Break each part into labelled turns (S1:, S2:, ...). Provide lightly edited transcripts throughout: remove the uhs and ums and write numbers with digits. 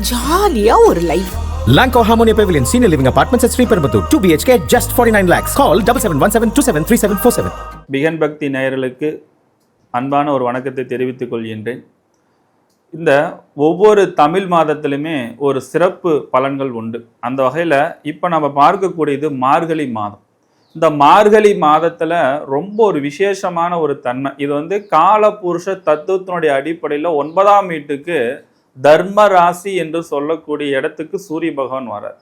S1: ஜாலியா ஒரு life.
S2: Lanco Harmonia Pavilion Senior Living Apartments at Sri Perambuttur 2 BHK just 49 lakhs. Call 7717273747.
S3: Begin பக்தி நேயர்களுக்கு அன்பான ஒரு வணக்கத்தை தெரிவித்துக் கொள்கின்றேன். இந்த ஒவ்வொரு தமிழ் மாதத்திலுமே ஒரு சிறப்பு பலன்கள் உண்டு. அந்த வகையில் இப்போ நம்ம பார்க்கக்கூடியது மார்கழி மாதம். இந்த மார்கழி மாதத்தில் ரொம்ப ஒரு விசேஷமான ஒரு தன்மை. இது காலபுருஷ தத்துவத்தினுடைய அடிப்படையில் 9ஆம் வீட்டுக்கு தர்ம ராசி என்று சொல்லக்கூடிய இடத்துக்கு சூரிய பகவான் வர்றார்.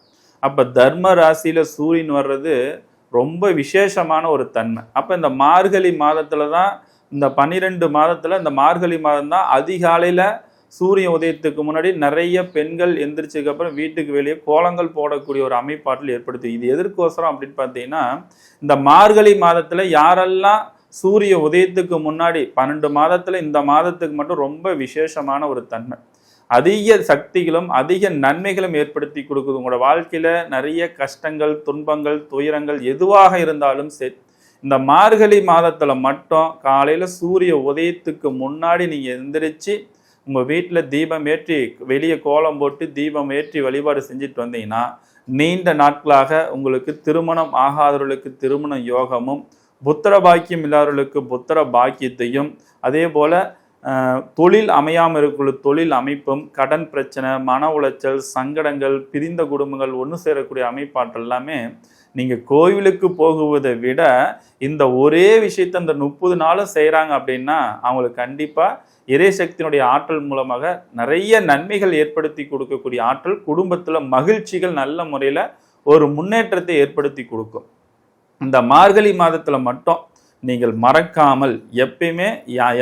S3: அப்போ தர்ம ராசியில் சூரியன் வர்றது ரொம்ப விசேஷமான ஒரு தன்மை. அப்போ இந்த மார்கழி மாதத்தில் தான், இந்த 12 மாதத்தில் இந்த மார்கழி மாதம் தான் அதிகாலையில் சூரிய உதயத்துக்கு முன்னாடி நிறைய பெண்கள் எந்திரிச்சதுக்கு அப்புறம் வீட்டுக்கு வெளியே கோலங்கள் போடக்கூடிய ஒரு அமைப்பாற்றல் ஏற்படுத்தி. இது எதற்கோசரம் அப்படின்னு பார்த்தீங்கன்னா, இந்த மார்கழி மாதத்தில் யாரெல்லாம் சூரிய உதயத்துக்கு முன்னாடி 12 மாதத்தில் இந்த மாதத்துக்கு மட்டும் ரொம்ப விசேஷமான ஒரு தன்மை, அதிக சக்திகளும் அதிக நன்மைகளும் ஏற்படுத்தி கொடுக்குது. உங்களோட வாழ்க்கையில் நிறைய கஷ்டங்கள், துன்பங்கள், துயரங்கள் எதுவாக இருந்தாலும் சரி, இந்த மார்கழி மாதத்தில் மட்டும் காலையில் சூரிய உதயத்துக்கு முன்னாடி நீங்கள் எந்திரிச்சு உங்கள் வீட்டில் தீபம் ஏற்றி வெளியே கோலம் போட்டு தீபம் ஏற்றி வழிபாடு செஞ்சுட்டு வந்தீங்கன்னா, நீண்ட நாட்களாக உங்களுக்கு திருமணம் ஆகாதவர்களுக்கு திருமண யோகமும், புத்திர பாக்கியம் இல்லாதவர்களுக்கு புத்திர பாக்கியத்தையும், அதே போல் தொழில் அமையாமல் இருக்கிற தொழில் அமைப்பும், கடன் பிரச்சனை, மன உளைச்சல், சங்கடங்கள், பிரிந்த குடும்பங்கள் ஒன்று சேரக்கூடிய அமைப்பாற்றல் எல்லாமே நீங்கள் கோவிலுக்கு போகுவதை விட இந்த ஒரே விஷயத்தை அந்த 30 நாளும் செய்கிறாங்க அப்படின்னா அவங்களுக்கு கண்டிப்பாக இறைசக்தியினுடைய ஆற்றல் மூலமாக நிறைய நன்மைகள் ஏற்படுத்தி கொடுக்கக்கூடிய ஆற்றல், குடும்பத்தில் மகிழ்ச்சிகள் நல்ல முறையில் ஒரு முன்னேற்றத்தை ஏற்படுத்தி கொடுக்கும். இந்த மார்கழி மாதத்தில் மட்டும் நீங்கள் மறக்காமல் எப்பயுமே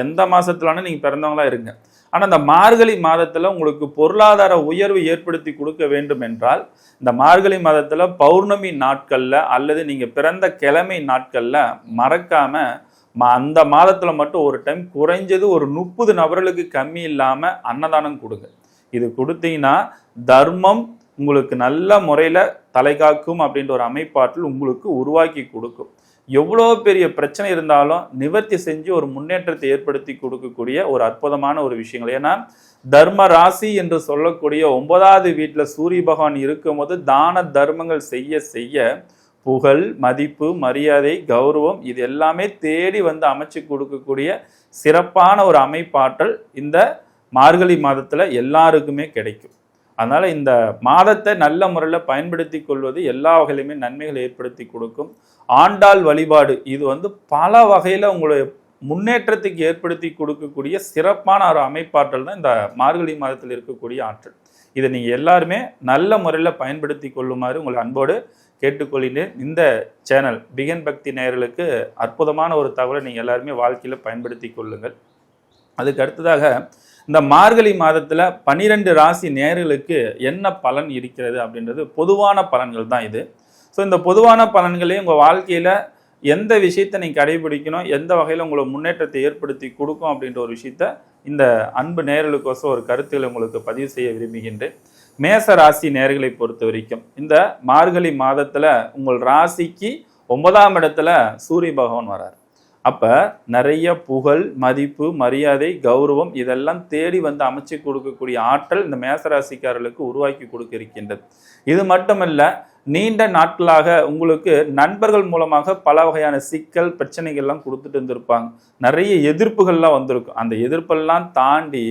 S3: எந்த மாதத்துலான நீங்கள் பிறந்தவங்களா இருங்க, ஆனால் இந்த மார்கழி மாதத்தில் உங்களுக்கு பொருளாதார உயர்வு ஏற்படுத்தி கொடுக்க வேண்டும் என்றால் இந்த மார்கழி மாதத்தில் பௌர்ணமி நாட்களில் அல்லது நீங்கள் பிறந்த கிழமை நாட்களில் மறக்காமல் அந்த மாதத்தில் மட்டும் ஒரு டைம் குறைஞ்சது ஒரு 30 நபர்களுக்கு கம்மி இல்லாமல் அன்னதானம் கொடுங்க. இது கொடுத்தீங்கன்னா தர்மம் உங்களுக்கு நல்ல முறையில் தலைகாக்கும் அப்படின்ற ஒரு அமைப்பாற்றல் உங்களுக்கு உருவாக்கி கொடுக்கும். எவ்வளோ பெரிய பிரச்சனை இருந்தாலும் நிவர்த்தி செஞ்சு ஒரு முன்னேற்றத்தை ஏற்படுத்தி கொடுக்கக்கூடிய ஒரு அற்புதமான ஒரு விஷயங்கள். ஏன்னா தர்ம ராசி என்று சொல்லக்கூடிய 9வது வீட்டில் சூரிய பகவான் இருக்கும்போது தான தர்மங்கள் செய்ய செய்ய புகழ், மதிப்பு, மரியாதை, கௌரவம் இது எல்லாமே தேடி அமைச்சு கொடுக்கக்கூடிய சிறப்பான ஒரு அமைப்பாற்றல் இந்த மார்கழி மாதத்தில் எல்லாருக்குமே கிடைக்கும். அதனால் இந்த மாதத்தை நல்ல முறையில் பயன்படுத்தி கொள்வது எல்லா வகையிலுமே நன்மைகளை ஏற்படுத்தி கொடுக்கும். ஆண்டாள் வழிபாடு இது பல வகையில் உங்களுடைய முன்னேற்றத்துக்கு ஏற்படுத்தி கொடுக்கக்கூடிய சிறப்பான ஒரு அமைப்பாற்றல் தான் இந்த மார்கழி மாதத்தில் இருக்கக்கூடிய ஆற்றல். இதை நீங்கள் எல்லாருமே நல்ல முறையில் பயன்படுத்தி கொள்ளுமாறு உங்களை அன்போடு கேட்டுக்கொள்கிறேன். இந்த சேனல் பிகன் பக்தி நேயர்களுக்கு அற்புதமான ஒரு தகவலை நீங்கள் எல்லாருமே வாழ்க்கையில் பயன்படுத்தி கொள்ளுங்கள். அதுக்கு அடுத்ததாக இந்த மார்கழி மாதத்தில் 12 ராசி நேயர்களுக்கு என்ன பலன் இருக்கிறது அப்படின்றது பொதுவான பலன்கள் தான் இது. ஸோ இந்த பொதுவான பலன்களையும் உங்கள் வாழ்க்கையில் எந்த விஷயத்தை நீங்கள் கடைபிடிக்கணும், எந்த வகையில் உங்களை முன்னேற்றத்தை ஏற்படுத்தி கொடுக்கும் அப்படின்ற ஒரு விஷயத்த இந்த அன்பு நேயர்களுக்கோசம் ஒரு கருத்துக்களை உங்களுக்கு பதிவு செய்ய விரும்புகின்றேன். மேச ராசி நேயர்களை பொறுத்த வரைக்கும் இந்த மார்கழி மாதத்தில் உங்கள் ராசிக்கு 9ஆம் இடத்துல சூரிய பகவான் வரார். அப்போ நிறைய புகழ், மதிப்பு, மரியாதை, கௌரவம் இதெல்லாம் தேடி அமைச்சு கொடுக்கக்கூடிய ஆற்றல் இந்த மேசராசிக்காரர்களுக்கு உருவாக்கி கொடுக்க இருக்கின்றது. இது மட்டுமல்ல, நீண்ட நாட்களாக உங்களுக்கு நண்பர்கள் மூலமாக பல வகையான சிக்கல், பிரச்சனைகள்லாம் கொடுத்துட்டு இருந்திருப்பாங்க. நிறைய எதிர்ப்புகள்லாம் வந்திருக்கும். அந்த எதிர்ப்பெல்லாம் தாண்டி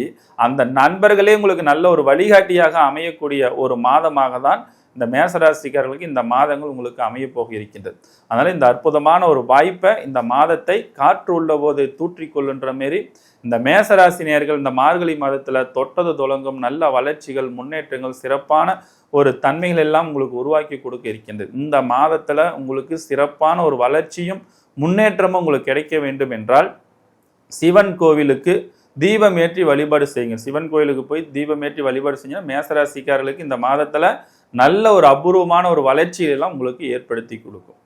S3: அந்த நண்பர்களே உங்களுக்கு நல்ல ஒரு வழிகாட்டியாக அமையக்கூடிய ஒரு மாதமாக தான் இந்த மேசராசிக்காரர்களுக்கு இந்த மாதங்கள் உங்களுக்கு அமைய போக இருக்கின்றது. அதனால் இந்த அற்புதமான ஒரு வாய்ப்பை, இந்த மாதத்தை காற்று உள்ள போது தூற்றிக்கொள்ளுன்ற மாரி இந்த மேசராசி நேயர்கள் இந்த மார்கழி மாதத்தில் தொட்டது தொடங்கும் நல்ல வளர்ச்சிகள், முன்னேற்றங்கள், சிறப்பான ஒரு தன்மைகள் எல்லாம் உங்களுக்கு உருவாக்கி கொடுக்க இருக்கின்றது. இந்த மாதத்தில் உங்களுக்கு சிறப்பான ஒரு வளர்ச்சியும் முன்னேற்றமும் உங்களுக்கு கிடைக்க வேண்டும் என்றால் சிவன் கோவிலுக்கு தீபம் ஏற்றி வழிபாடு செய்யுங்க. சிவன் கோவிலுக்கு போய் தீபம் ஏற்றி வழிபாடு செஞ்சா மேசராசிக்காரர்களுக்கு இந்த மாதத்தில் நல்ல ஒரு அபூர்வமான ஒரு வளர்ச்சியெல்லாம் உங்களுக்கு ஏற்படுத்தி கொடுக்கும்.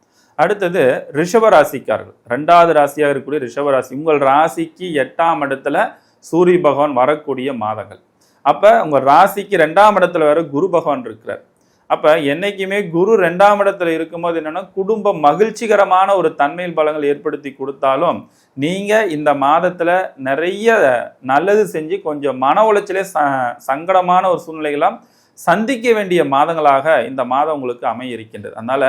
S3: அடுத்தது ரிஷபராசிக்காரர்கள், 2வது ராசியாக இருக்கக்கூடிய ரிஷபராசி, உங்கள் ராசிக்கு 8ஆம் இடத்துல சூரிய பகவான் வரக்கூடிய மாதங்கள். அப்போ உங்கள் ராசிக்கு 2ஆம் இடத்துல வர குரு பகவான் இருக்கிறார். அப்போ என்றைக்குமே குரு 2ஆம் இடத்துல இருக்கும்போது என்னென்னா குடும்ப மகிழ்ச்சிகரமான ஒரு தன்மையில் பலங்கள் ஏற்படுத்தி கொடுத்தாலும் நீங்கள் இந்த மாதத்தில் நிறைய நல்லது செஞ்சு கொஞ்சம் மன உளைச்சலே சங்கடமான ஒரு சூழ்நிலைகளாம் சந்திக்க வேண்டிய மாதங்களாக இந்த மாதம் உங்களுக்கு அமைய இருக்கின்றது. அதனால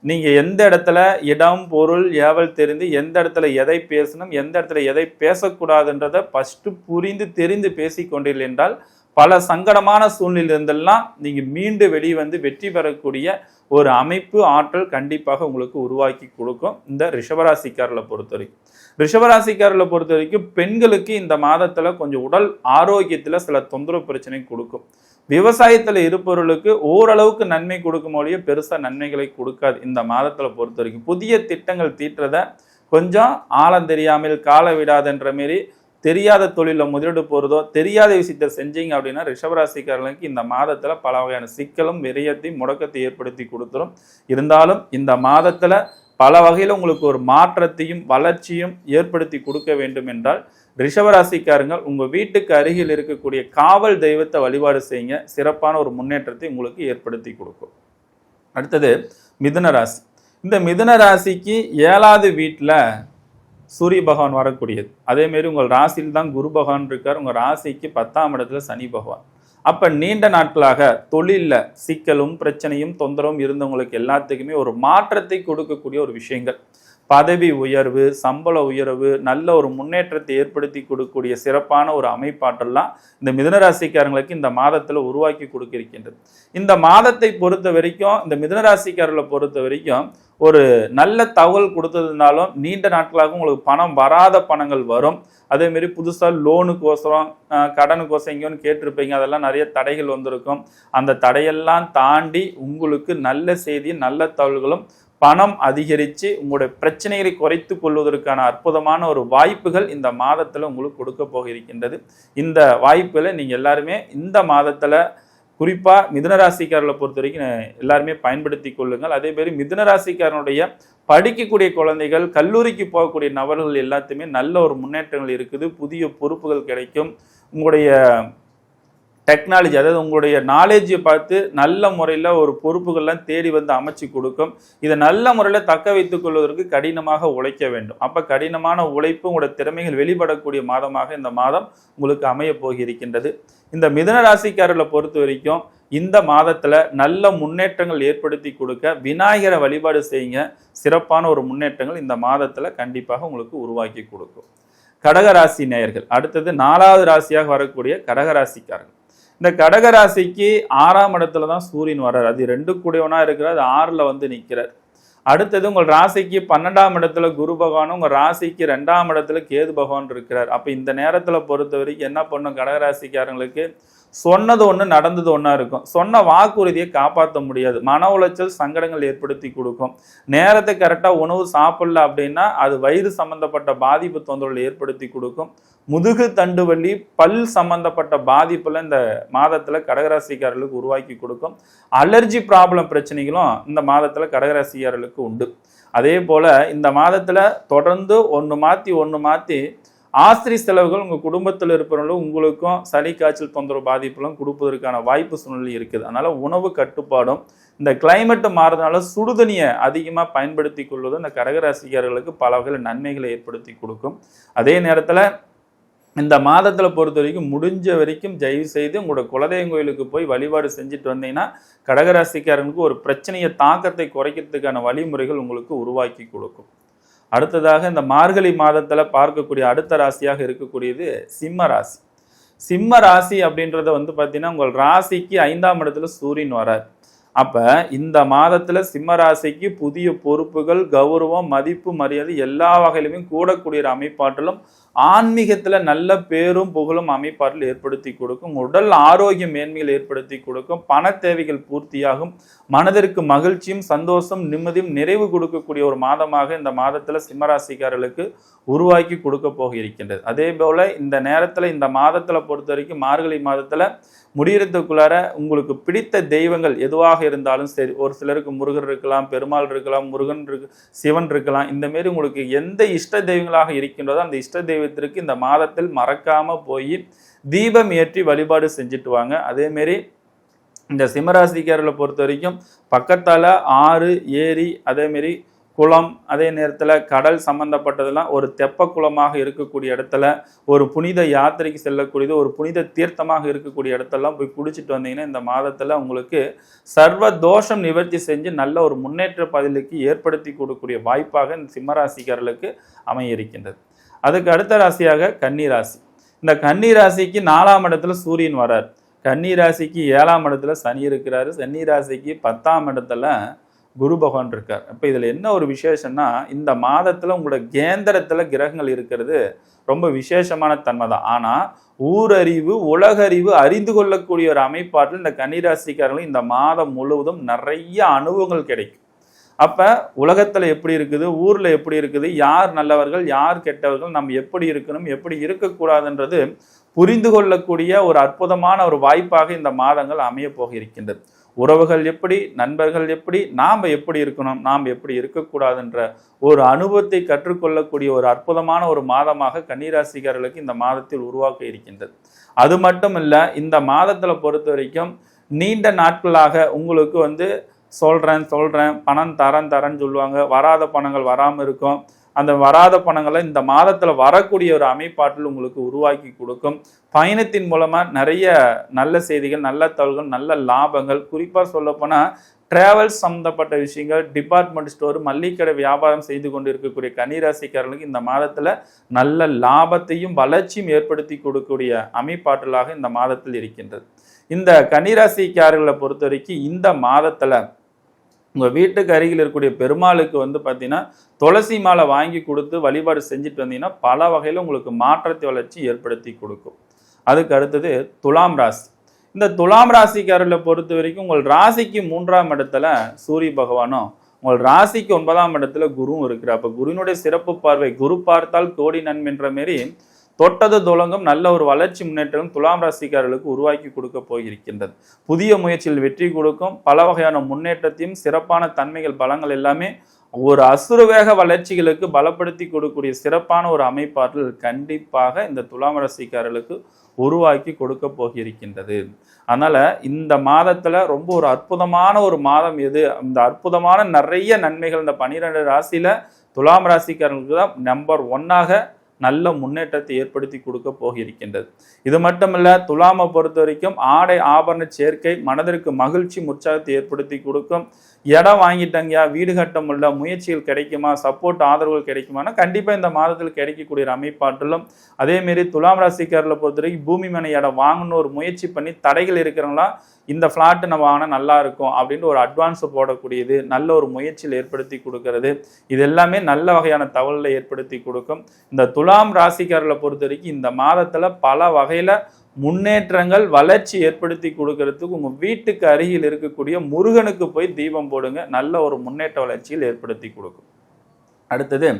S3: நீங்க எந்த இடத்துல இடம் பொருள் ஏவல் தெரிந்து எந்த இடத்துல எதை பேசணும் எந்த இடத்துல எதை பேசக்கூடாதுன்றதை ஃபர்ஸ்ட் புரிந்து தெரிந்து பேசிக்கொண்டீர்கள் என்றால் பல சங்கடமான சூழ்நிலையிலிருந்தெல்லாம் நீங்க மீண்டு வெளியே வந்து வெற்றி பெறக்கூடிய ஒரு அமைப்பு ஆற்றல் கண்டிப்பாக உங்களுக்கு உருவாக்கி கொடுக்கும் இந்த ரிஷபராசிக்காரர்களை பொறுத்த வரைக்கும். ரிஷபராசிக்காரர்களை பொறுத்த வரைக்கும் பெண்களுக்கு இந்த மாதத்துல கொஞ்சம் உடல் ஆரோக்கியத்துல சில தொந்தரவு பிரச்சனை கொடுக்கும். விவசாயத்துல இருப்பவர்களுக்கு ஓரளவுக்கு நன்மை கொடுக்கும் ஒழிய பெருசா நன்மைகளை கொடுக்காது இந்த மாதத்துல பொறுத்த வரைக்கும். புதிய திட்டங்கள் தீட்டுறத கொஞ்சம் ஆழம் தெரியாமல் கால விடாதுன்ற மாரி தெரியாத தொழில முதலீடு போறதோ தெரியாத விஷயத்த செஞ்சீங்க அப்படின்னா ரிஷபராசிக்காரர்களுக்கு இந்த மாதத்துல பல வகையான சிக்கலும் விரயத்தையும் முடக்கத்தை ஏற்படுத்தி கொடுத்துரும். இருந்தாலும் இந்த மாதத்துல பல வகையில் உங்களுக்கு ஒரு மாற்றத்தையும் வளர்ச்சியும் ஏற்படுத்தி கொடுக்க வேண்டும் என்றால் ரிஷபராசிக்காரங்க உங்க வீட்டுக்கு அருகில் இருக்கக்கூடிய காவல் தெய்வத்தை வழிபாடு செய்யுங்க. சிறப்பான ஒரு முன்னேற்றத்தை உங்களுக்கு ஏற்படுத்தி கொடுக்கும். அடுத்தது மிதுன ராசி. இந்த மிதுன ராசிக்கு 7வது வீட்டில் சூரிய பகவான் வரக்கூடியது. அதே மாதிரி உங்கள் ராசியில் தான் குரு பகவான் இருக்கார். உங்கள் ராசிக்கு 10ஆம் இடத்துல சனி பகவான். அப்போ நீண்ட நாட்களாக தொழிலில் சிக்கலும் பிரச்சனையும் தொந்தரவும் இருந்தவங்களுக்கு எல்லாத்துக்குமே ஒரு மாற்றத்தை கொடுக்கக்கூடிய ஒரு விஷயங்கள், பதவி உயர்வு, சம்பள உயர்வு, நல்ல ஒரு முன்னேற்றத்தை ஏற்படுத்தி கொடுக்கக்கூடிய சிறப்பான ஒரு அமைப்பாற்றெல்லாம் இந்த மிதுனராசிக்காரங்களுக்கு இந்த மாதத்தில் உருவாக்கி கொடுக்க இருக்கின்றது. இந்த மாதத்தை பொறுத்த வரைக்கும் இந்த மிதுனராசிக்காரர்களை பொறுத்த வரைக்கும் ஒரு நல்ல தகவல் கொடுத்ததுனாலும் நீண்ட நாட்களாக உங்களுக்கு பணம் வராத பணங்கள் வரும். அதேமாரி புதுசாக லோனுக்கோசரம் கடனுக்கோசரம் எங்கேயோன்னு கேட்டிருப்பீங்க, அதெல்லாம் நிறைய தடைகள் வந்திருக்கும். அந்த தடையெல்லாம் தாண்டி உங்களுக்கு நல்ல செய்தி நல்ல தகவல்களும் பணம் அதிகரித்து உங்களுடைய பிரச்சனைகளை குறைத்து கொள்வதற்கான அற்புதமான ஒரு வாய்ப்புகள் இந்த மாதத்தில் உங்களுக்கு கொடுக்க போக இருக்கின்றது. இந்த வாய்ப்புகளை நீங்கள் எல்லாருமே இந்த மாதத்தில் குறிப்பாக மிதுனராசிக்காரர்களை பொறுத்த வரைக்கும் எல்லாருமே பயன்படுத்தி கொள்ளுங்கள். அதே மாதிரி மிதுனராசிக்காரனுடைய படிக்கக்கூடிய குழந்தைகள், கல்லூரிக்கு போகக்கூடிய நபர்கள் எல்லாத்தையுமே நல்ல ஒரு முன்னேற்றங்கள் இருக்குது. புதிய பொறுப்புகள் கிடைக்கும். உங்களுடைய டெக்னாலஜி, அதாவது உங்களுடைய நாலேஜை பார்த்து நல்ல முறையில் ஒரு பொறுப்புகள்லாம் தேடி வந்து அமைச்சு கொடுக்கும். இதை நல்ல முறையில் தக்க வைத்துக் கொள்வதற்கு கடினமாக உழைக்க வேண்டும். அப்போ கடினமான உழைப்பு உங்களுடைய திறமைகள் வெளிப்படக்கூடிய மாதமாக இந்த மாதம் உங்களுக்கு அமைய போகிருக்கின்றது. இந்த மிதுன ராசிக்காரர்களை பொறுத்த வரைக்கும் இந்த மாதத்தில் நல்ல முன்னேற்றங்கள் ஏற்படுத்தி கொடுக்க விநாயகரை வழிபாடு செய்யுங்க. சிறப்பான ஒரு முன்னேற்றங்கள் இந்த மாதத்தில் கண்டிப்பாக உங்களுக்கு உருவாக்கி கொடுக்கும். கடகராசி நேயர்கள். அடுத்தது 4வது ராசியாக வரக்கூடிய கடகராசிக்காரர்கள். இந்த கடகராசிக்கு 6ஆம் இடத்துல தான் சூரியன் வர்றார். அது 2 கூடியவனா இருக்கிறார், அது 6ல் வந்து நிற்கிறார். அடுத்தது உங்கள் ராசிக்கு 12ஆம் இடத்துல குரு பகவானும் உங்கள் ராசிக்கு 2ஆம் இடத்துல கேது பகவான் இருக்கிறார். அப்போ இந்த நேரத்தில் பொறுத்த வரைக்கும் என்ன பண்ணும், கடகராசிக்காரங்களுக்கு சொன்னது ஒன்று நடந்தது ஒன்றா இருக்கும். சொன்ன வாக்குறுதியை காப்பாற்ற முடியாது. மன உளைச்சல் சங்கடங்கள் ஏற்படுத்தி கொடுக்கும். நேரத்தை கரெக்டாக உணவு சாப்பிடல அப்படின்னா அது வயிறு சம்பந்தப்பட்ட பாதிப்பு தொந்தரவுகள் ஏற்படுத்தி கொடுக்கும். முதுகு தண்டு வலி, பல் சம்பந்தப்பட்ட பாதிப்புல இந்த மாதத்தில் கடகராசிக்காரர்களுக்கு உருவாக்கி கொடுக்கும். அலர்ஜி ப்ராப்ளம் பிரச்சனைகளும் இந்த மாதத்தில் கடகராசிக்காரர்களுக்கு உண்டு. அதே போல் இந்த மாதத்தில் தொடர்ந்து ஒன்று மாற்றி ஆஸ்திரி செலவுகள் உங்கள் குடும்பத்தில் இருப்பவர்களும் உங்களுக்கும் சளி காய்ச்சல் தொந்தரவு பாதிப்புகளும் கொடுப்பதற்கான வாய்ப்பு சூழ்நிலை இருக்குது. அதனால் உணவு கட்டுப்பாடும் இந்த கிளைமேட்டு மாறுறதுனால சுடுதண்ணியை அதிகமாக பயன்படுத்தி கொள்வதும் இந்த கடகராசிக்காரர்களுக்கு பல வகையில் நன்மைகளை ஏற்படுத்தி கொடுக்கும். அதே நேரத்தில் இந்த மாதத்தில் பொறுத்த வரைக்கும் முடிஞ்ச வரைக்கும் தயவு செய்து உங்களோட குலதெய்வம் கோயிலுக்கு போய் வழிபாடு செஞ்சுட்டு வந்தீங்கன்னா கடகராசிக்காரனுக்கு ஒரு பிரச்சனையை தாக்கத்தை குறைக்கிறதுக்கான வழிமுறைகள் உங்களுக்கு உருவாக்கி கொடுக்கும். அடுத்ததாக இந்த மார்கழி மாதத்தில் பார்க்கக்கூடிய அடுத்த ராசியாக இருக்கக்கூடியது சிம்ம ராசி. சிம்ம ராசி அப்படின்றத வந்து பார்த்தீங்கன்னா உங்கள் ராசிக்கு 5ஆம் இடத்துல சூரியன் வரார். அப்போ இந்த மாதத்தில் சிம்ம ராசிக்கு புதிய பொறுப்புகள், கௌரவம், மதிப்பு, மரியாதை எல்லா வகையிலுமே கூடக்கூடிய அமைப்பாற்றலும் ஆன்மீகத்தில் நல்ல பேரும் புகழும் அமைப்பாற்றல் ஏற்படுத்தி கொடுக்கும். உடல் ஆரோக்கிய மேன்மைகள் ஏற்படுத்தி கொடுக்கும். பண தேவைகள் பூர்த்தியாகும். மனதிற்கு மகிழ்ச்சியும் சந்தோஷம் நிம்மதியும் நிறைவு கொடுக்கக்கூடிய ஒரு மாதமாக இந்த மாதத்தில் சிம்மராசிக்காரர்களுக்கு உருவாக்கி கொடுக்க போக இருக்கின்றது. அதே போல் இந்த நேரத்தில் இந்த மாதத்தில் பொறுத்த வரைக்கும் மார்கழி மாதத்தில் முடியறதுக்குள்ளார உங்களுக்கு பிடித்த தெய்வங்கள் எதுவாக இருந்தாலும் சரி, ஒரு சிலருக்கு முருகர் இருக்கலாம், பெருமாள் இருக்கலாம், முருகன் சிவன் இருக்கலாம். இந்த மாரி உங்களுக்கு எந்த இஷ்ட தெய்வங்களாக இருக்கின்றதோ அந்த இஷ்ட தெய்வத்திற்கு இந்த மாதத்தில் மறக்காம போய் தீபம் ஏற்றி வழிபாடு செஞ்சுட்டு வாங்க. அதேமாரி இந்த சிம்மராசிக்காரர்களை பொறுத்த வரைக்கும் பக்கத்தால் ஆறு, ஏரி, அதேமாரி குளம், அதே நேரத்தில் கடல் சம்பந்தப்பட்டதெல்லாம் ஒரு தெப்ப குளமாக இருக்கக்கூடிய இடத்துல, ஒரு புனித யாத்திரைக்கு செல்லக்கூடியது, ஒரு புனித தீர்த்தமாக இருக்கக்கூடிய இடத்தெல்லாம் போய் குடிச்சிட்டு வந்தீங்கன்னா இந்த மாதத்தில் உங்களுக்கு சர்வ தோஷம் நிவர்த்தி செஞ்சு நல்ல ஒரு முன்னேற்ற பதிலுக்கு ஏற்படுத்தி கொடுக்கக்கூடிய வாய்ப்பாக இந்த சிம்மராசிக்காரர்களுக்கு அமைய இருக்கின்றது. அதுக்கு அடுத்த ராசியாக கன்னிராசி. இந்த கன்னிராசிக்கு 4ஆம் இடத்துல சூரியன் வரார். கன்னிராசிக்கு 7ஆம் இடத்துல சனி இருக்கிறாரு. கன்னிராசிக்கு 10ஆம் இடத்துல குரு பகவான் இருக்கார். அப்போ இதில் என்ன ஒரு விசேஷம்னா, இந்த மாதத்தில் உங்களோட கேந்திரத்தில் கிரகங்கள் இருக்கிறது ரொம்ப விசேஷமான தன்மை தான். ஆனால் ஊரறிவு, உலகறிவு அறிந்து கொள்ளக்கூடிய ஒரு அமைப்பாற்றில் இந்த கன்னிராசிக்காரர்களும் இந்த மாதம் முழுவதும் நிறைய அனுபவங்கள் கிடைக்கும். அப்போ உலகத்தில் எப்படி இருக்குது, ஊரில் எப்படி இருக்குது, யார் நல்லவர்கள் யார் கெட்டவர்கள், நம்ம எப்படி இருக்கணும் எப்படி இருக்கக்கூடாதுன்றது புரிந்து கொள்ளக்கூடிய ஒரு அற்புதமான ஒரு வாய்ப்பாக இந்த மாதங்கள் அமைய போக இருக்கின்றது. உறவுகள் எப்படி, நண்பர்கள் எப்படி, நாம் எப்படி இருக்கணும் நாம் எப்படி இருக்கக்கூடாதுன்ற ஒரு அனுபவத்தை கற்றுக்கொள்ளக்கூடிய ஒரு அற்புதமான ஒரு மாதமாக கன்னிராசிக்காரர்களுக்கு இந்த மாதத்தில் உருவாக்க இருக்கின்றது. அது மட்டும் இல்லை, இந்த மாதத்தில் பொறுத்த வரைக்கும் நீண்ட நாட்களாக உங்களுக்கு சொல்கிறேன் பணம் தரேன்னு சொல்லுவாங்க, வராத பணங்கள் வராமல் இருக்கும். அந்த வராத பணங்களை இந்த மாதத்தில் வரக்கூடிய ஒரு அமைப்பாற்றல் உங்களுக்கு உருவாக்கி கொடுக்கும். பயணத்தின் மூலமாக நிறைய நல்ல செய்திகள், நல்ல தகவல்கள், நல்ல லாபங்கள், குறிப்பாக சொல்லப்போனால் டிராவல்ஸ் சம்மந்தப்பட்ட விஷயங்கள், டிபார்ட்மெண்ட் ஸ்டோர், மல்லிகடை வியாபாரம் செய்து கொண்டு இருக்கக்கூடிய கன்னிராசிக்காரர்களுக்கு இந்த மாதத்தில் நல்ல லாபத்தையும் வளர்ச்சியும் ஏற்படுத்தி கொடுக்கக்கூடிய அமைப்பாற்றலாக இந்த மாதத்தில் இருக்கின்றது. இந்த கன்னிராசிக்காரர்களை பொறுத்த வரைக்கும் இந்த மாதத்தில் உங்கள் வீட்டுக்கு அருகில் இருக்கக்கூடிய பெருமாளுக்கு பார்த்தீங்கன்னா துளசி மாலை வாங்கி கொடுத்து வழிபாடு செஞ்சுட்டு வந்தீங்கன்னா பல வகையில் உங்களுக்கு மாற்றத்தை வளர்ச்சி ஏற்படுத்தி கொடுக்கும். அதுக்கு அடுத்தது துலாம் ராசி. இந்த துலாம் ராசிக்காரர்களை பொறுத்த வரைக்கும் உங்கள் ராசிக்கு 3ஆம் இடத்துல சூரிய பகவானும், உங்கள் ராசிக்கு 9ஆம் இடத்துல குருவும் இருக்கிறார். அப்போ குருவினுடைய சிறப்பு பார்வை, குரு பார்த்தால் கோடி நன்மைன்ற மாரி தொட்டது துலங்கும் நல்ல ஒரு வளர்ச்சி முன்னேற்றம் துலாம் ராசிக்காரர்களுக்கு உருவாக்கி கொடுக்க போயிருக்கின்றது. புதிய முயற்சியில் வெற்றி கொடுக்கும். பல வகையான முன்னேற்றத்தையும் சிறப்பான தன்மைகள் பலங்கள் எல்லாமே ஒரு அசுரவேக வளர்ச்சிகளுக்கு பலப்படுத்தி கொடுக்கக்கூடிய சிறப்பான ஒரு அமைப்பாற்றல் கண்டிப்பாக இந்த துலாம் ராசிக்காரர்களுக்கு உருவாக்கி கொடுக்க போகிருக்கின்றது. அதனால இந்த மாதத்துல ரொம்ப ஒரு அற்புதமான ஒரு மாதம் எது, இந்த அற்புதமான நிறைய நன்மைகள் இந்த 12 ராசியில துலாம் ராசிக்காரர்களுக்கு தான் நம்பர் 1ஆக நல்ல முன்னேற்றத்தை ஏற்படுத்தி கொடுக்க போகிருக்கின்றது. இது மட்டுமல்ல, துலாமை பொறுத்த வரைக்கும் ஆடை ஆபரண சேர்க்கை மனதிற்கு மகிழ்ச்சி உற்சாகத்தை ஏற்படுத்தி கொடுக்கும். இடம் வாங்கிட்டங்கயா, வீடு கட்ட முடியல, முயற்சிகள் கிடைக்குமா, சப்போர்ட் ஆதரவுகள் கிடைக்குமானா கண்டிப்பாக இந்த மாதத்தில் கிடைக்கக்கூடிய அமைப்பாற்றலும். அதேமாரி துலாம் ராசிக்காரர்களை பொறுத்த வரைக்கும் பூமி மனை இடம் வாங்கணும் ஒரு முயற்சி பண்ணி தடைகள் இருக்கிறவங்களா இந்த ஃப்ளாட்டு நம்ம வாங்கினா நல்லா இருக்கும் அப்படின்ட்டு ஒரு அட்வான்ஸை போடக்கூடியது, நல்ல ஒரு முயற்சியில் ஏற்படுத்தி கொடுக்கறது, இது எல்லாமே நல்ல வகையான தகவலை ஏற்படுத்தி கொடுக்கும். இந்த துலாம் ராசிக்காரர்களை பொறுத்த வரைக்கும் இந்த மாதத்தில் பல வகையில் முன்னேற்றங்கள் வளர்ச்சி ஏற்படுத்தி கொடுக்கறதுக்கு உங்கள் வீட்டுக்கு அருகில் இருக்கக்கூடிய முருகனுக்கு போய் தீபம் போடுங்க, நல்ல ஒரு முன்னேற்ற வளர்ச்சியில் ஏற்படுத்தி கொடுக்கும். அடுத்தது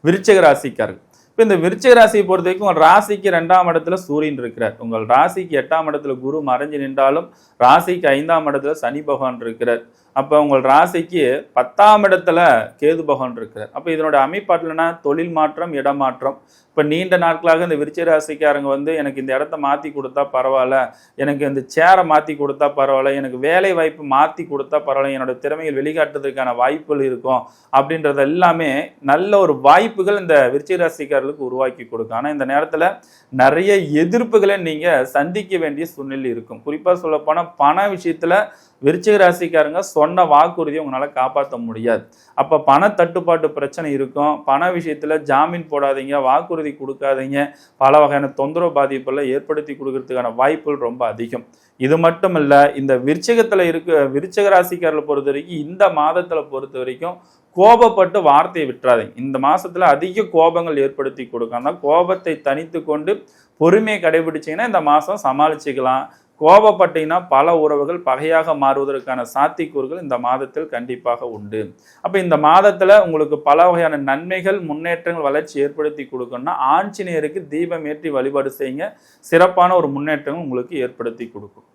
S3: விருச்சிக ராசிக்காரர்கள். இப்போ இந்த விருச்சிக ராசியை பொறுத்த வரைக்கும் உங்கள் ராசிக்கு 2ஆம் இடத்துல சூரியன் இருக்கிறார். உங்கள் ராசிக்கு 8ஆம் இடத்துல குரு மறைஞ்சு நின்றாலும் ராசிக்கு 5ஆம் இடத்துல சனி பகவான் இருக்கிறார். அப்போ உங்கள் ராசிக்கு 10ஆம் இடத்துல கேது பகவான் இருக்கிறார். அப்போ இதனோட அமைப்பாட்டில்னா தொழில் மாற்றம், இடமாற்றம். இப்போ நீண்ட நாட்களாக இந்த விருச்சிக ராசிக்காரங்க எனக்கு இந்த இடத்த மாற்றி கொடுத்தா பரவாயில்ல, எனக்கு இந்த சேரை மாற்றி கொடுத்தா பரவாயில்ல, எனக்கு வேலை வாய்ப்பு மாற்றி கொடுத்தா பரவாயில்ல, என்னோட திறமைகள் வெளிக்காட்டுறதுக்கான வாய்ப்புகள் இருக்கும் அப்படின்றது எல்லாமே நல்ல ஒரு வாய்ப்புகள் இந்த விருச்சிக ராசிக்காரர்களுக்கு உருவாக்கி கொடுக்கும். ஆனால் இந்த நேரத்தில் நிறைய எதிர்ப்புகளை நீங்கள் சந்திக்க வேண்டிய சூழ்நிலை இருக்கும். குறிப்பாக சொல்லப்போனால் பண விஷயத்தில் விருச்சிக ராசிக்காரங்க சொன்ன வாக்குறுதியை உங்களால் காப்பாற்ற முடியாது. அப்போ பண தட்டுப்பாட்டு பிரச்சனை இருக்கும். பண விஷயத்தில் ஜாமீன் போடாதீங்க, வாக்குறுதி கொடுக்காதீங்க, பல வகையான தொந்தரவு பாதிப்புகளை ஏற்படுத்தி கொடுக்கறதுக்கான வாய்ப்புகள் ரொம்ப அதிகம். இது மட்டும் இல்லை, இந்த விருச்சிக ராசிக்காரர்களை பொறுத்த வரைக்கும் இந்த மாதத்தில் பொறுத்த வரைக்கும் கோபப்பட்டு வார்த்தையை விட்டுறாதீங்க. இந்த மாதத்தில் அதிக கோபங்கள் ஏற்படுத்தி கொடுக்கும். ஆனால் கோபத்தை தனித்து கொண்டு பொறுமையை கடைபிடிச்சிங்கன்னா இந்த மாதம் சமாளிச்சுக்கலாம். கோபப்பட்டீங்கன்னா பல உறவுகள் பகையாக மாறுவதற்கான சாத்தியக்கூறுகள் இந்த மாதத்தில் கண்டிப்பாக உண்டு. அப்போ இந்த மாதத்தில் உங்களுக்கு பல வகையான நன்மைகள், முன்னேற்றங்கள், வளர்ச்சி ஏற்படுத்தி கொடுக்கணும்னா ஆஞ்சநேயருக்கு தீபம் ஏற்றி வழிபாடு செய்யுங்க, சிறப்பான ஒரு முன்னேற்றங்கள் உங்களுக்கு ஏற்படுத்தி கொடுக்கும்.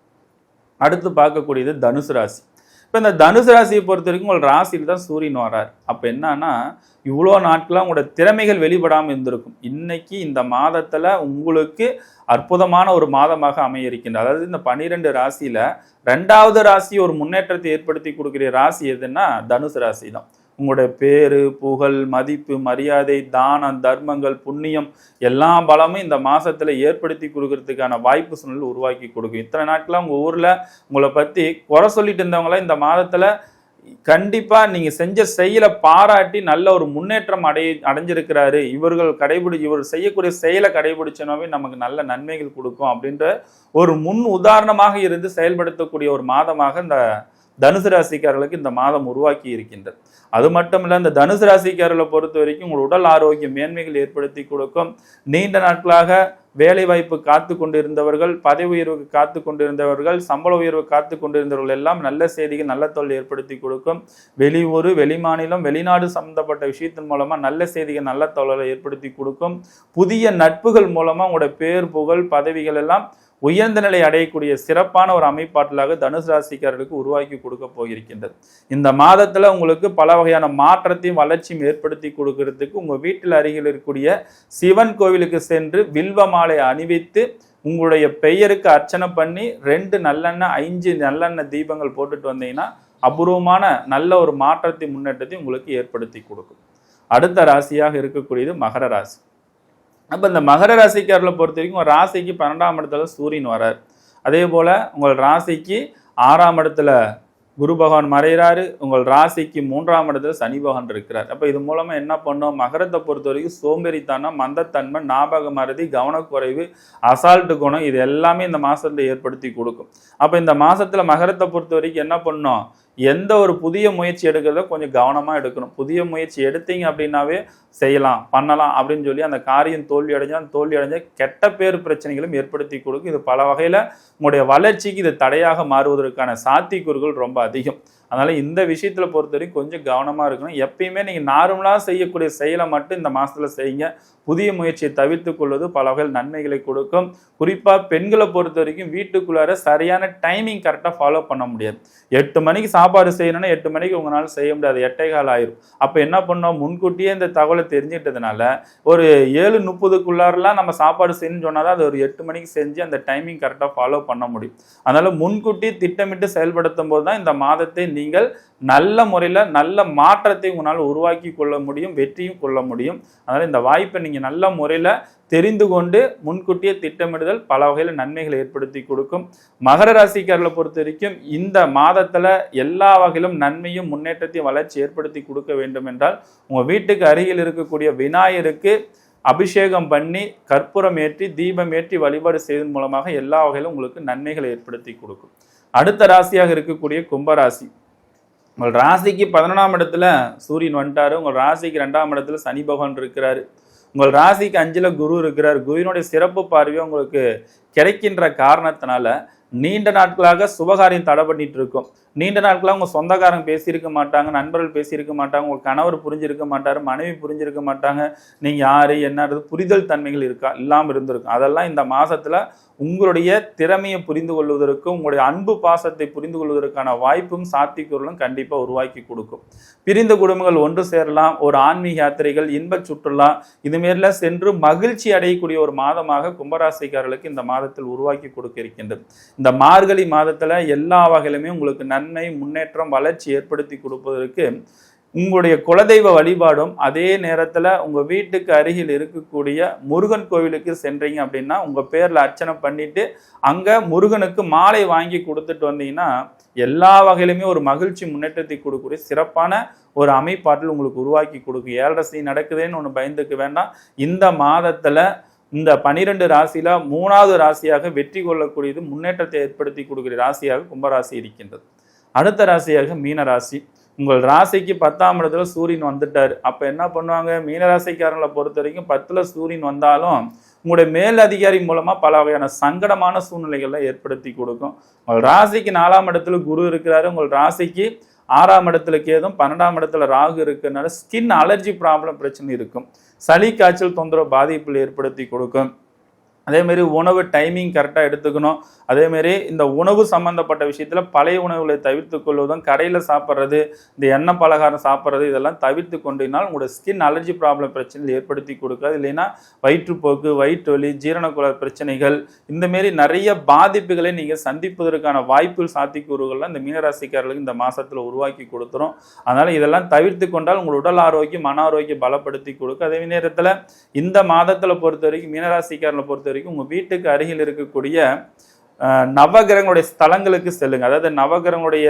S3: அடுத்து பார்க்கக்கூடியது தனுசு ராசி. இப்போ இந்த தனுசு ராசியை பொறுத்த வரைக்கும் உங்கள் ராசியில் தான் சூரியன் வரார். அப்போ என்னன்னா இவ்வளோ நாட்களாக உங்களோட திறமைகள் வெளிப்படாமல் இருந்திருக்கும். இன்னைக்கு இந்த மாதத்தில் உங்களுக்கு அற்புதமான ஒரு மாதமாக அமைய இருக்கின்றது. அதாவது இந்த 12 ராசியில் 2வது ராசி ஒரு முன்னேற்றத்தை ஏற்படுத்தி கொடுக்குற ராசி எதுன்னா தனுசு ராசி தான். உங்களுடைய பேரு புகழ் மதிப்பு மரியாதை தானம் தர்மங்கள் புண்ணியம் எல்லா பலமும் இந்த மாசத்துல ஏற்படுத்தி கொடுக்கறதுக்கான வாய்ப்பு சூழ்நிலை உருவாக்கி கொடுக்கும். இத்தனை நாட்களா உங்க ஊர்ல உங்களை பத்தி குறை சொல்லிட்டு இருந்தவங்கள இந்த மாதத்துல கண்டிப்பா நீங்க செஞ்ச செயலை பாராட்டி நல்ல ஒரு முன்னேற்றம் அடைஞ்சிருக்கிறாரு, இவர் செய்யக்கூடிய செயலை கடைபிடிச்சனாவே நமக்கு நல்ல நன்மைகள் கொடுக்கும் அப்படின்ற ஒரு முன் உதாரணமாக இருந்து செயல்படுத்தக்கூடிய ஒரு மாதமாக இந்த தனுசு ராசிக்காரர்களுக்கு இந்த மாதம் உருவாக்கி இருக்கின்றது. அது மட்டும் இல்ல, இந்த தனுசு ராசிக்காரர்களை பொறுத்த வரைக்கும் உங்கள் உடல் ஆரோக்கிய மேன்மைகள் ஏற்படுத்தி கொடுக்கும். நீண்ட நாட்களாக வேலை வாய்ப்பு காத்து கொண்டிருந்தவர்கள், பதவி உயர்வுக்கு காத்து கொண்டிருந்தவர்கள், சம்பள உயர்வு காத்து கொண்டிருந்தவர்கள் எல்லாம் நல்ல செய்திகள் நல்ல தொழில் ஏற்படுத்தி கொடுக்கும். வெளியூர் வெளிமாநிலம் வெளிநாடு சம்பந்தப்பட்ட விஷயத்தின் மூலமா நல்ல செய்திகள் நல்ல தொழிலை ஏற்படுத்தி கொடுக்கும். புதிய நட்புகள் மூலமா உங்களோட பேர் புகழ் பதவிகள் எல்லாம் உயர்ந்த நிலை அடையக்கூடிய சிறப்பான ஒரு அமைப்பாற்றலாக தனுசு ராசிக்காரர்களுக்கு உருவாக்கி கொடுக்க போகிருக்கின்றது. இந்த மாதத்துல உங்களுக்கு பல வகையான மாற்றத்தையும் வளர்ச்சியும் ஏற்படுத்தி கொடுக்கறதுக்கு உங்க வீட்டில் அருகில் இருக்கக்கூடிய சிவன் கோவிலுக்கு சென்று வில்வ மாலை அணிவித்து உங்களுடைய பெயருக்கு அர்ச்சனை பண்ணி 2 நல்லெண்ணெய் 5 நல்லெண்ணெய் தீபங்கள் போட்டுட்டு வந்தீங்கன்னா அபூர்வமான நல்ல ஒரு மாற்றத்தை முன்னேற்றத்தை உங்களுக்கு ஏற்படுத்தி கொடுக்கும். அடுத்த ராசியாக இருக்கக்கூடியது மகர ராசி. அப்போ இந்த மகர ராசிக்காரர்களை பொறுத்த வரைக்கும் ஒரு ராசிக்கு 12ஆம் இடத்துல சூரியன் வரார். அதே போல் உங்கள் ராசிக்கு 6ஆம் இடத்துல குரு பகவான் மறைகிறாரு. உங்கள் ராசிக்கு 3ஆம் இடத்துல சனி பகவான் இருக்கிறார். அப்போ இது மூலமாக என்ன பண்ணோம், மகரத்தை பொறுத்த வரைக்கும் சோம்பேறித்தனம் மந்தத்தன்மை ஞாபக மறதி கவனக்குறைவு அசால்ட்டு குணம் இது எல்லாமே இந்த மாதத்தில் ஏற்படுத்தி கொடுக்கும். அப்போ இந்த மாதத்தில் மகரத்தை பொறுத்த வரைக்கும் என்ன பண்ணோம், எந்த ஒரு புதிய முயற்சி எடுக்கிறத கொஞ்சம் கவனமாக எடுக்கணும். புதிய முயற்சி எடுத்தீங்க அப்படின்னாவே செய்யலாம் பண்ணலாம் அப்படின்னு சொல்லி அந்த காரியம் தோல்வி அடைஞ்சா கெட்ட பேர் பிரச்சனைகளும் ஏற்படுத்தி கொடுக்கும். இது பல வகையில் உங்களுடைய வளர்ச்சிக்கு இது தடையாக மாறுவதற்கான சாத்தியக்கூறுகள் ரொம்ப அதிகம். அதனால இந்த விஷயத்துல பொறுத்த வரைக்கும் கொஞ்சம் கவனமா இருக்கணும். எப்பயுமே நீங்க நார்மலா செய்யக்கூடிய செயலை மட்டும் இந்த மாசத்துல செய்யுங்க. புதிய முயற்சியை தவிர்த்து கொள்வது பல வகையில் நன்மைகளை கொடுக்கும். குறிப்பா பெண்களை பொறுத்த வரைக்கும் வீட்டுக்குள்ளார சரியான டைமிங் கரெக்டாக ஃபாலோ பண்ண முடியாது. 8 மணிக்கு சாப்பாடு செய்யணும்னா 8 மணிக்கு உங்களால் செய்ய முடியாது, 8:15 ஆயிரும். அப்போ என்ன பண்ணோம், முன்கூட்டியே இந்த தகவலை தெரிஞ்சிட்டதுனால ஒரு 7:30க்குள்ளாரெல்லாம் நம்ம சாப்பாடு செய்யணும்னு சொன்னாதான் அது ஒரு 8 மணிக்கு செஞ்சு அந்த டைமிங் கரெக்டாக ஃபாலோ பண்ண முடியும். அதனால முன்கூட்டி திட்டமிட்டு செயல்படுத்தும் போது தான் இந்த மாதத்தை நீங்கள் நல்ல முறையில் நல்ல மாற்றத்தை உங்களால் உருவாக்கி கொள்ள முடியும், வெற்றியும் கொள்ள முடியும். அதனால் இந்த வாய்ப்பை நீங்கள் நல்ல முறையில் தெரிந்து கொண்டு முன்கூட்டியே திட்டமிடுதல் பல வகையில் நன்மைகளை ஏற்படுத்தி கொடுக்கும். மகர ராசிக்காரர்களை பொறுத்த வரைக்கும் இந்த மாதத்தில் எல்லா வகையிலும் நன்மையும் முன்னேற்றத்தையும் வளர்ச்சி ஏற்படுத்தி கொடுக்க வேண்டும் என்றால் உங்கள் வீட்டுக்கு அருகில் இருக்கக்கூடிய விநாயகருக்கு அபிஷேகம் பண்ணி கற்பூரம் ஏற்றி தீபம் ஏற்றி வழிபாடு செய்வதன் மூலமாக எல்லா வகையிலும் உங்களுக்கு நன்மைகளை ஏற்படுத்தி கொடுக்கும். அடுத்த ராசியாக இருக்கக்கூடிய கும்பராசி. உங்கள் ராசிக்கு 11ஆம் இடத்துல சூரியன் வந்துட்டாரு. உங்கள் ராசிக்கு 2ஆம் இடத்துல சனி பகவான் இருக்கிறாரு. உங்கள் ராசிக்கு 5ல் குரு இருக்கிறார். குருவினுடைய சிறப்பு பார்வையை உங்களுக்கு கிடைக்கின்ற காரணத்தினால நீண்ட நாட்களாக சுபகாரியம் தடை பண்ணிட்டு இருக்கும். நீண்ட நாட்களாக உங்கள் சொந்தக்காரங்க பேசியிருக்க மாட்டாங்க, நண்பர்கள் பேசியிருக்க மாட்டாங்க, உங்கள் கணவர் புரிஞ்சிருக்க மாட்டார், மனைவி புரிஞ்சிருக்க மாட்டாங்க, நீங்கள் யார் என்னது புரிதல் தன்மைகள் இல்லாமல் இருந்திருக்கும். அதெல்லாம் இந்த மாதத்தில் உங்களுடைய திறமையை புரிந்து கொள்வதற்கும் உங்களுடைய அன்பு பாசத்தை புரிந்து கொள்வதற்கான வாய்ப்பும் சாத்தியக்கூறுகளும் கண்டிப்பாக உருவாக்கி கொடுக்கும். பிரிந்த குடும்பங்கள் ஒன்று சேரலாம். ஒரு ஆன்மீக யாத்திரைகள் இன்ப சுற்றுலா இதுமாரிலாம் சென்று மகிழ்ச்சி அடையக்கூடிய ஒரு மாதமாக கும்பராசிக்காரர்களுக்கு இந்த மாதத்தில் உருவாக்கி கொடுக்க இருக்கின்றது. இந்த மார்கழி மாதத்தில் எல்லா வகையிலுமே உங்களுக்கு நன்மை முன்னேற்றம் வளர்ச்சி ஏற்படுத்தி கொடுப்பதற்கு உங்களுடைய குலதெய்வ வழிபாடும் அதே நேரத்தில் உங்கள் வீட்டுக்கு அருகில் இருக்கக்கூடிய முருகன் கோவிலுக்கு சென்றீங்க அப்படின்னா உங்கள் பேரில் அர்ச்சனை பண்ணிட்டு அங்கே முருகனுக்கு மாலை வாங்கி கொடுத்துட்டு வந்தீங்கன்னா எல்லா வகையிலுமே ஒரு மகிழ்ச்சி முன்னேற்றத்தை கொடுக்கக்கூடிய சிறப்பான ஒரு அமைப்பாட்டில் உங்களுக்கு உருவாக்கி கொடுக்கும். 7.5 சனி நடக்குதுன்னு ஒன்று பயந்துக்க வேண்டாம். இந்த மாதத்தில் இந்த 12 ராசியில 3வது ராசியாக வெற்றி கொள்ளக்கூடியது முன்னேற்றத்தை ஏற்படுத்தி கொடுக்கிற ராசியாக கும்பராசி இருக்கின்றது. அடுத்த ராசியாக மீனராசி. உங்கள் ராசிக்கு 10ஆம் இடத்துல சூரியன் வந்துட்டார். அப்போ என்ன பண்ணுவாங்க, மீனராசிக்காரங்களை பொறுத்த வரைக்கும் 10ல் சூரியன் வந்தாலும் உங்களுடைய மேல் அதிகாரி மூலமாக பல வகையான சங்கடமான சூழ்நிலைகளை ஏற்படுத்தி கொடுக்கும். உங்கள் ராசிக்கு 4ஆம் இடத்துல குரு இருக்கிறாரு. உங்கள் ராசிக்கு 6ஆம் இடத்துல கேதும் 12ஆம் இடத்துல ராகு இருக்கிறதுனால ஸ்கின் அலர்ஜி ப்ராப்ளம் பிரச்சனை இருக்கும். சளி காய்ச்சல் தொந்தரவு பாதிப்புகள் ஏற்படுத்தி கொடுக்கும். அதேமாரி உணவு டைமிங் கரெக்டாக எடுத்துக்கணும். அதேமாரி இந்த உணவு சம்மந்தப்பட்ட விஷயத்தில் பழைய உணவுகளை தவிர்த்து கொள்வதும், கடையில் சாப்பிட்றது, இந்த எண்ணெய் பலகாரம் சாப்பிட்றது இதெல்லாம் தவிர்த்து கொண்டினால் உங்களோட ஸ்கின் அலர்ஜி ப்ராப்ளம் பிரச்சனைகள் ஏற்படுத்தி கொடுக்காது. இல்லைன்னா வயிற்றுப்போக்கு, வயிற்று வலி, ஜீரணக்குழாய் பிரச்சனைகள் இந்தமாரி நிறைய பாதிப்புகளை நீங்கள் சந்திப்பதற்கான வாய்ப்புகள் சாத்தியக்கூறுகள்லாம் இந்த மீனராசிக்காரர்களுக்கு இந்த மாதத்தில் உருவாக்கி கொடுத்துரும். அதனால் இதெல்லாம் தவிர்த்து கொண்டால் உங்கள் உடல் ஆரோக்கியம், மன ஆரோக்கியம் பலப்படுத்தி கொடுக்கும். அதே நேரத்தில் இந்த மாதத்தில் பொறுத்த வரைக்கும் மீனராசிக்காரர்களை பொறுத்த வரைக்கும் உங்கள் வீட்டுக்கு அருகில் இருக்கக்கூடிய நவகிரகங்களுடைய ஸ்தலங்களுக்கு செல்லுங்க. அதாவது நவகிரகங்களுடைய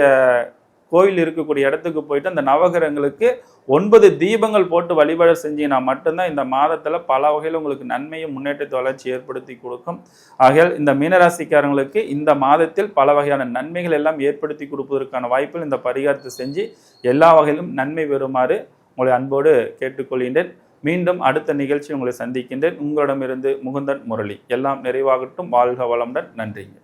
S3: கோயில் இருக்கக்கூடிய இடத்துக்கு போயிட்டு அந்த நவகிரகங்களுக்கு 9 தீபங்கள் போட்டு வழிபாடு செஞ்சீங்கன்னா மட்டும்தான் இந்த மாதத்தில் பல வகையில் உங்களுக்கு நன்மையும் முன்னேற்றத்தை வளர்ச்சி ஏற்படுத்தி கொடுக்கும். ஆகையால் இந்த மீனராசிக்காரங்களுக்கு இந்த மாதத்தில் பல வகையான நன்மைகள் எல்லாம் ஏற்படுத்தி கொடுப்பதற்கான வாய்ப்பில் இந்த பரிகாரத்தை செஞ்சு எல்லா வகையிலும் நன்மை பெறுமாறு உங்களை அன்போடு கேட்டுக்கொள்கின்றேன். மீண்டும் அடுத்த நிகழ்ச்சி உங்களை சந்திக்கின்றேன். உங்களிடமிருந்து முகுந்தன் முரளி. எல்லாம் நிறைவாகட்டும். வாழ்க வளமுடன். நன்றிங்க.